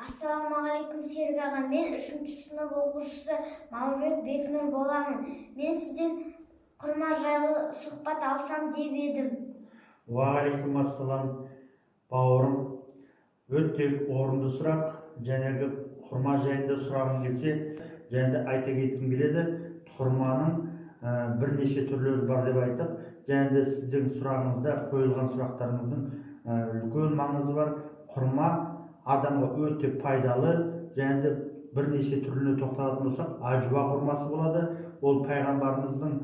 Ассалаумағалейкум Серік аға, мен 3-ші сынып оқушысы Мамырбек Бекнұр боламын. Мен сізден құрма жайлы сұхбат алсам деп едім. Уағалейкум ассалам бауырым. Өте орынды сұрақ. Жәнегі құрма жайында сұрағым келсе, және айта кеткім келеді. Құрманың бірнеше түрлері бар деп айттық. Және сіздің сұрағыңызда қойылған сұрақтарыңыздың үлкен маңызы бар. Құрма адамға өте пайдалы, және бірнеше түріне тоқталатын болсақ, ажуа құрмасы болады. Ол пайғамбарымыздың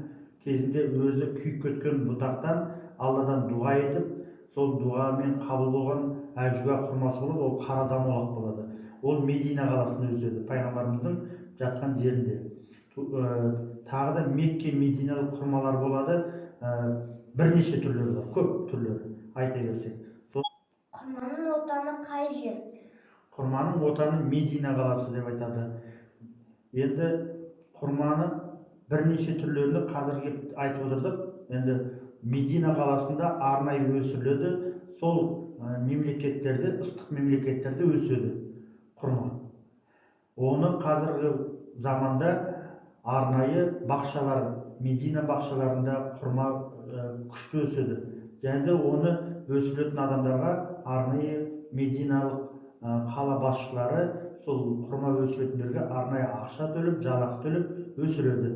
кезінде өзі күйіп кеткен бұтақтан Алладан дуа етіп, сол дуамен қабыл болған ажуа құрмасы болады. Ол қара дамолақ болады. Ол Медина қаласында өседі, пайғамбарымыздың жатқан жерінде. Тағы да Мекке, Мединалық құрмалар болады. Бірнеше түрлері бар, көп түрлері айта берсек. Құрманың отаны қай жер? Құрманың отаны Медина қаласы деп айтады. Енді құрманы бірнеше түрлерін қазірге айтып отырдық. Енді Медина қаласында арнайы өсіріледі. Сол мемлекеттерде, ыстық мемлекеттерде өседі құрма. Оны қазіргі заманда арнайы бақшалар, Медина бақшаларында құрма күшті өседі. Және оны өсіретін адамдарға арнайы мединалық қала басшылары сол құрма өсіретіндерге арнайы ақша төлеп, жалақы төлеп өсіреді.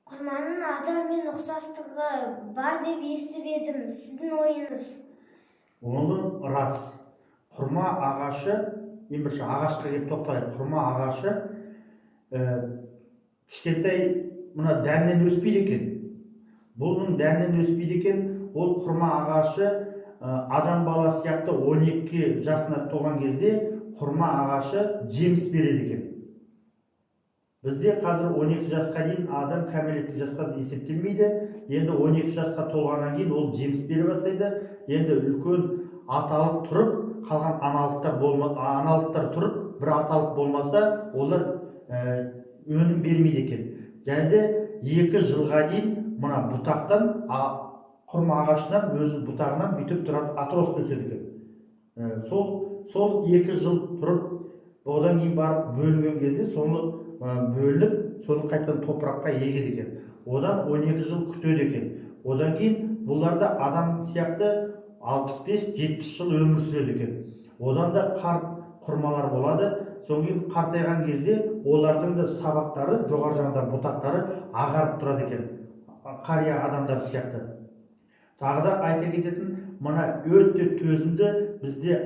Құрманың адаммен ұқсастығы бар деп естіп едім. Сіздің ойыңыз? Оның рас. Құрма ағашы, ең бірінші ағашқа келіп тоқтайық. Құрма ағашы кішкентай мына дәннен өспейді екен. Бұның дәннен өспейді екен. Ол құрма ағашы адам баласы сияқты 12 жасына толған кезде құрма ағашы жеміс береді екен. Бізде қазір 12 жасқа дейін адам кәмелеттік жасқа есептелмейді. Енді 12 жасқа толғаннан кейін ол жеміс бере бастайды. Енді үлкен аталық тұрып, қалған аналықтар тұрып, бір аталық болмаса, олар өнім бермейді екен. Және 2 жылға дейін мына бұтақтан, құрма ағашынан өзі бұтағынан бүйтіп тұрады, атрос өседі екен. Сол 2 жыл тұрып, одан кейін барып бөлінген кезде соны бөлініп, соны қайтадан топыраққа егеді екен. Одан 12 жыл күтеді екен. Одан кейін бұларда адам сияқты 65-70 жыл өмір сүреді екен. Одан да қарт құрмалар болады. Содан кейін қартайған кезде олардың да сабақтары, жоғары жағында бұтақтары ағарып тұрады екен. Қария адамдар сияқты. Тағы да айта кететін, мына өте төзімді бізде